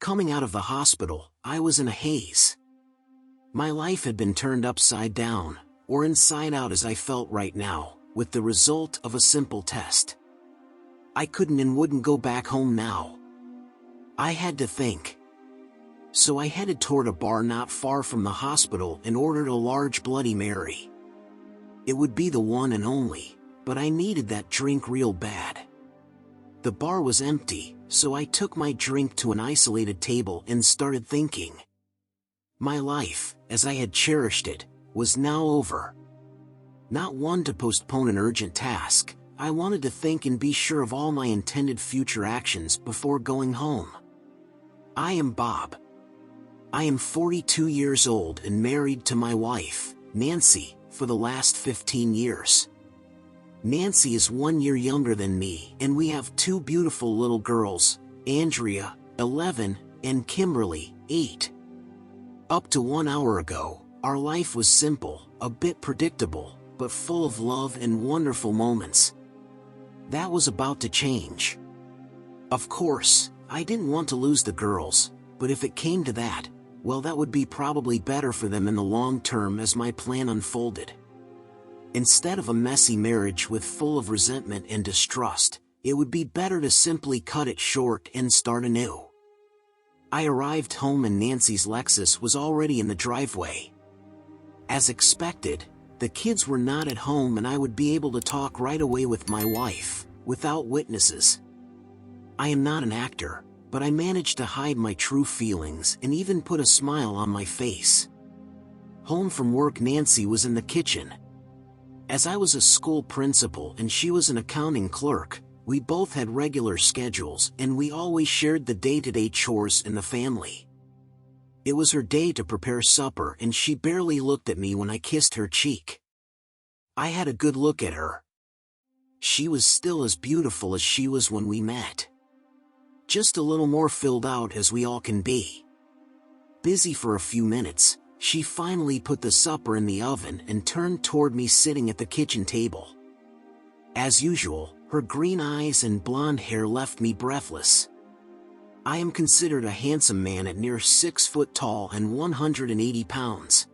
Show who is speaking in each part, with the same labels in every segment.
Speaker 1: Coming out of the hospital, I was in a haze. My life had been turned upside down, or inside out as I felt right now, with the result of a simple test. I couldn't and wouldn't go back home now. I had to think. So I headed toward a bar not far from the hospital and ordered a large Bloody Mary. It would be the one and only, but I needed that drink real bad. The bar was empty, so I took my drink to an isolated table and started thinking. My life, as I had cherished it, was now over. Not one to postpone an urgent task, I wanted to think and be sure of all my intended future actions before going home. I am Bob. I am 42 years old and married to my wife, Nancy, for the last 15 years. Nancy is 1 year younger than me, and we have two beautiful little girls, Andrea, 11, and Kimberly, 8. Up to 1 hour ago, our life was simple, a bit predictable, but full of love and wonderful moments. That was about to change. Of course, I didn't want to lose the girls, but if it came to that, well, that would be probably better for them in the long term as my plan unfolded. Instead of a messy marriage with full of resentment and distrust, it would be better to simply cut it short and start anew. I arrived home and Nancy's Lexus was already in the driveway. As expected, the kids were not at home and I would be able to talk right away with my wife, without witnesses. I am not an actor, but I managed to hide my true feelings and even put a smile on my face. Home from work, Nancy was in the kitchen. As I was a school principal and she was an accounting clerk, we both had regular schedules and we always shared the day-to-day chores in the family. It was her day to prepare supper and she barely looked at me when I kissed her cheek. I had a good look at her. She was still as beautiful as she was when we met. Just a little more filled out as we all can be. Busy for a few minutes, she finally put the supper in the oven and turned toward me sitting at the kitchen table. As usual, her green eyes and blonde hair left me breathless. I am considered a handsome man at near 6 foot tall and 180 pounds.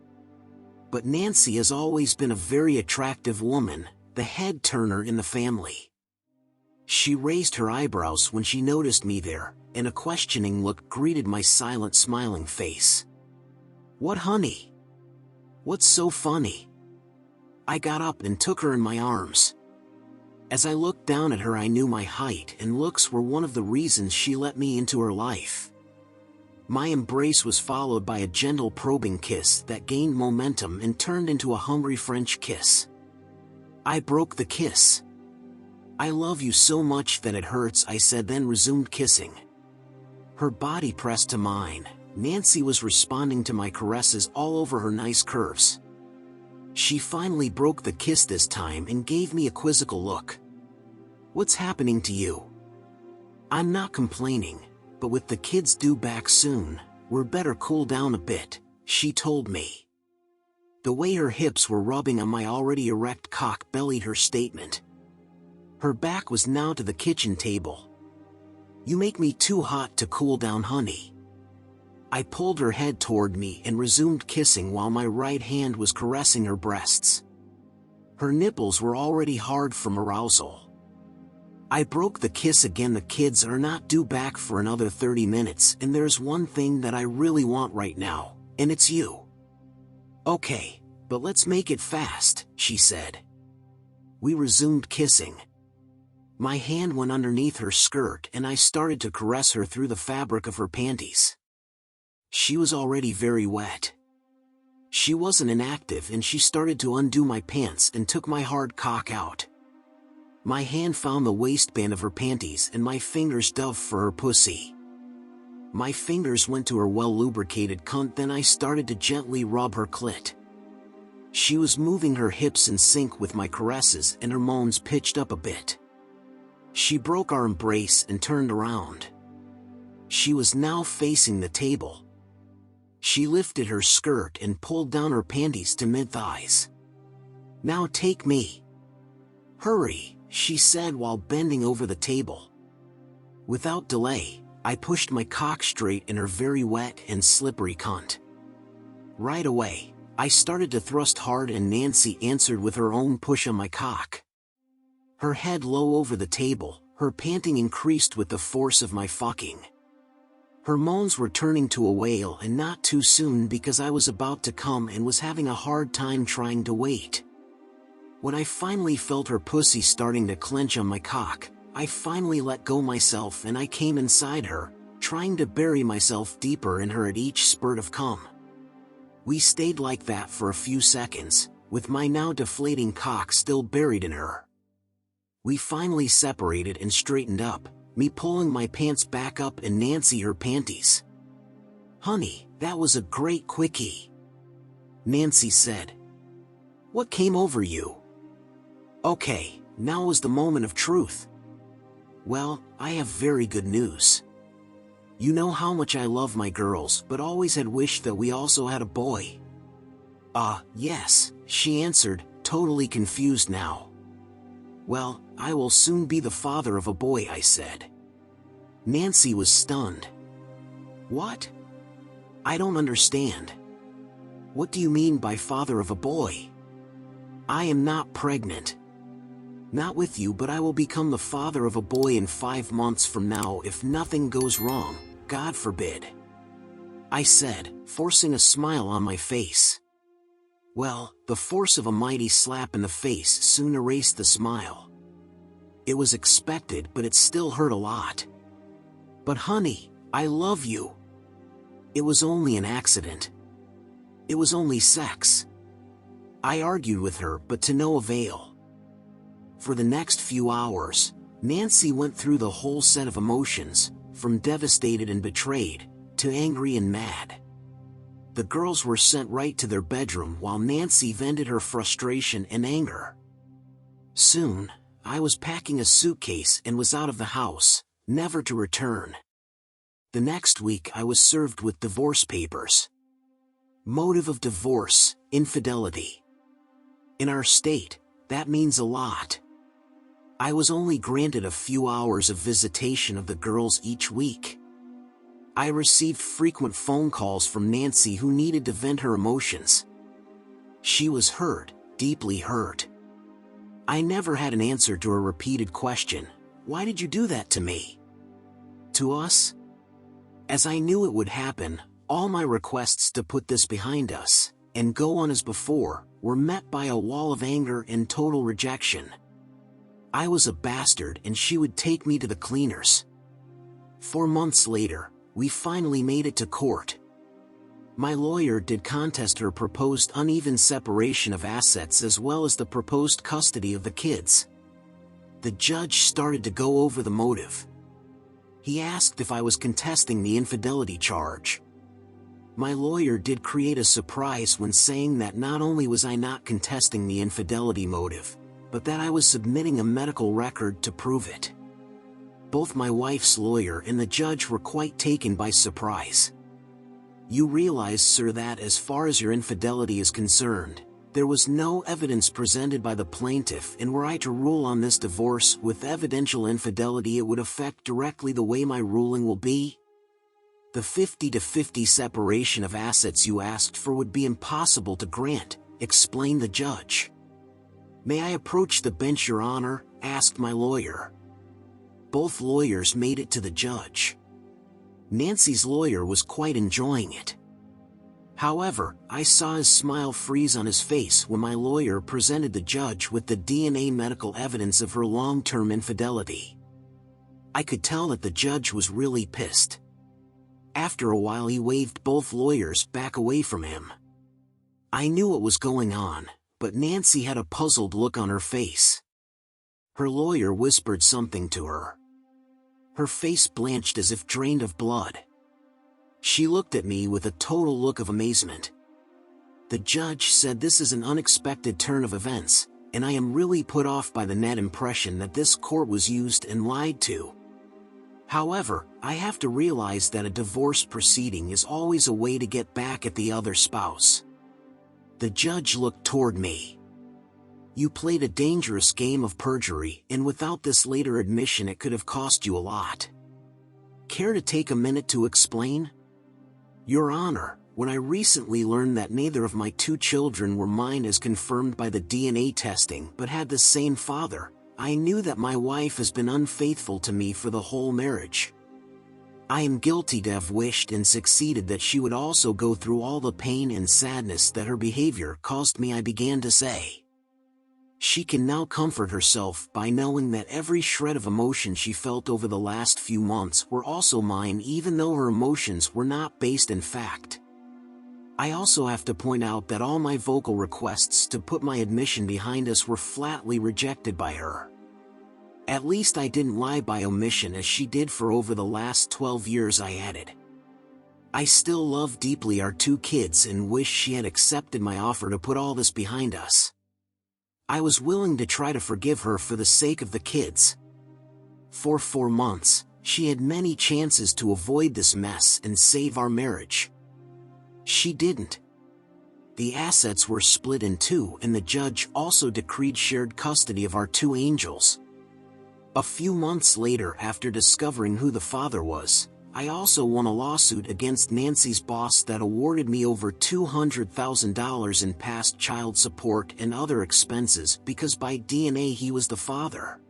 Speaker 1: But Nancy has always been a very attractive woman, the head turner in the family. She raised her eyebrows when she noticed me there, and a questioning look greeted my silent smiling face. "What, honey? What's so funny?" I got up and took her in my arms. As I looked down at her, I knew my height and looks were one of the reasons she let me into her life. My embrace was followed by a gentle probing kiss that gained momentum and turned into a hungry French kiss. I broke the kiss. "I love you so much that it hurts," I said, then resumed kissing. Her body pressed to mine. Nancy was responding to my caresses all over her nice curves. She finally broke the kiss this time and gave me a quizzical look. "What's happening to you?" "I'm not complaining, but with the kids due back soon, we're better cool down a bit," she told me. The way her hips were rubbing on my already erect cock bellied her statement. Her back was now to the kitchen table. "You make me too hot to cool down, honey." I pulled her head toward me and resumed kissing while my right hand was caressing her breasts. Her nipples were already hard from arousal. I broke the kiss again. "The kids are not due back for another 30 minutes, and there's one thing that I really want right now, and it's you." "Okay, but let's make it fast," she said. We resumed kissing. My hand went underneath her skirt and I started to caress her through the fabric of her panties. She was already very wet. She wasn't inactive and she started to undo my pants and took my hard cock out. My hand found the waistband of her panties and my fingers dove for her pussy. My fingers went to her well-lubricated cunt, then I started to gently rub her clit. She was moving her hips in sync with my caresses and her moans pitched up a bit. She broke our embrace and turned around. She was now facing the table. She lifted her skirt and pulled down her panties to mid-thighs. "Now take me." "Hurry," she said while bending over the table. Without delay, I pushed my cock straight in her very wet and slippery cunt. Right away, I started to thrust hard and Nancy answered with her own push on my cock. Her head low over the table, her panting increased with the force of my fucking. Her moans were turning to a wail and not too soon because I was about to come and was having a hard time trying to wait. When I finally felt her pussy starting to clench on my cock, I finally let go myself and I came inside her, trying to bury myself deeper in her at each spurt of cum. We stayed like that for a few seconds, with my now deflating cock still buried in her. We finally separated and straightened up, me pulling my pants back up and Nancy her panties. "Honey, that was a great quickie," Nancy said. "What came over you?" Okay, now was the moment of truth. Well, I have very good news. You know how much I love my girls but always had wished that we also had a boy. Yes, she answered, totally confused now. Well, I will soon be the father of a boy, I said. Nancy was stunned. What? I don't understand. What do you mean by father of a boy? I am not pregnant. Not with you, but I will become the father of a boy in 5 months from now if nothing goes wrong, God forbid, I said, forcing a smile on my face. Well, the force of a mighty slap in the face soon erased the smile. It was expected, but it still hurt a lot. But honey, I love you. It was only an accident. It was only sex. I argued with her, but to no avail. For the next few hours, Nancy went through the whole set of emotions, from devastated and betrayed, to angry and mad. The girls were sent right to their bedroom while Nancy vented her frustration and anger. Soon, I was packing a suitcase and was out of the house, never to return. The next week I was served with divorce papers. Motive of divorce, infidelity. In our state, that means a lot. I was only granted a few hours of visitation of the girls each week. I received frequent phone calls from Nancy who needed to vent her emotions. She was hurt, deeply hurt. I never had an answer to her repeated question, "Why did you do that to me?" To us? As I knew it would happen, all my requests to put this behind us, and go on as before, were met by a wall of anger and total rejection. I was a bastard and she would take me to the cleaners. 4 months later, we finally made it to court. My lawyer did contest her proposed uneven separation of assets as well as the proposed custody of the kids. The judge started to go over the motive. He asked if I was contesting the infidelity charge. My lawyer did create a surprise when saying that not only was I not contesting the infidelity motive, but that I was submitting a medical record to prove it. Both my wife's lawyer and the judge were quite taken by surprise. You realize, sir, that as far as your infidelity is concerned, there was no evidence presented by the plaintiff, and were I to rule on this divorce with evidential infidelity, it would affect directly the way my ruling will be? The 50-50 separation of assets you asked for would be impossible to grant, explained the judge. May I approach the bench, Your Honor? Asked my lawyer. Both lawyers made it to the judge. Nancy's lawyer was quite enjoying it. However, I saw his smile freeze on his face when my lawyer presented the judge with the DNA medical evidence of her long-term infidelity. I could tell that the judge was really pissed. After a while he waved both lawyers back away from him. I knew what was going on, but Nancy had a puzzled look on her face. Her lawyer whispered something to her. Her face blanched as if drained of blood. She looked at me with a total look of amazement. The judge said, "This is an unexpected turn of events, and I am really put off by the net impression that this court was used and lied to. However, I have to realize that a divorce proceeding is always a way to get back at the other spouse." The judge looked toward me. "You played a dangerous game of perjury, and without this later admission it could have cost you a lot. Care to take a minute to explain? Your Honor, when I recently learned that neither of my 2 children were mine as confirmed by the DNA testing but had the same father, I knew that my wife has been unfaithful to me for the whole marriage. I am guilty to have wished and succeeded that she would also go through all the pain and sadness that her behavior caused me. I began to say. She can now comfort herself by knowing that every shred of emotion she felt over the last few months were also mine, even though her emotions were not based in fact. I also have to point out that all my vocal requests to put my admission behind us were flatly rejected by her. At least I didn't lie by omission as she did for over the last 12 years, I added. I still love deeply our 2 kids and wish she had accepted my offer to put all this behind us. I was willing to try to forgive her for the sake of the kids. For 4 months, she had many chances to avoid this mess and save our marriage. She didn't. The assets were split in 2 and the judge also decreed shared custody of our 2 angels. A few months later, after discovering who the father was, I also won a lawsuit against Nancy's boss that awarded me over $200,000 in past child support and other expenses because by DNA he was the father.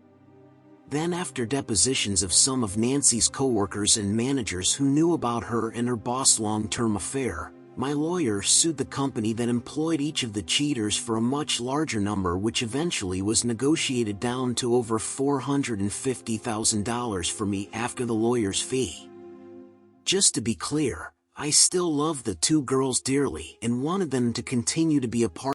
Speaker 1: Then, after depositions of some of Nancy's coworkers and managers who knew about her and her boss' long-term affair, my lawyer sued the company that employed each of the cheaters for a much larger number, which eventually was negotiated down to over $450,000 for me after the lawyer's fee. Just to be clear, I still love the 2 girls dearly and wanted them to continue to be a part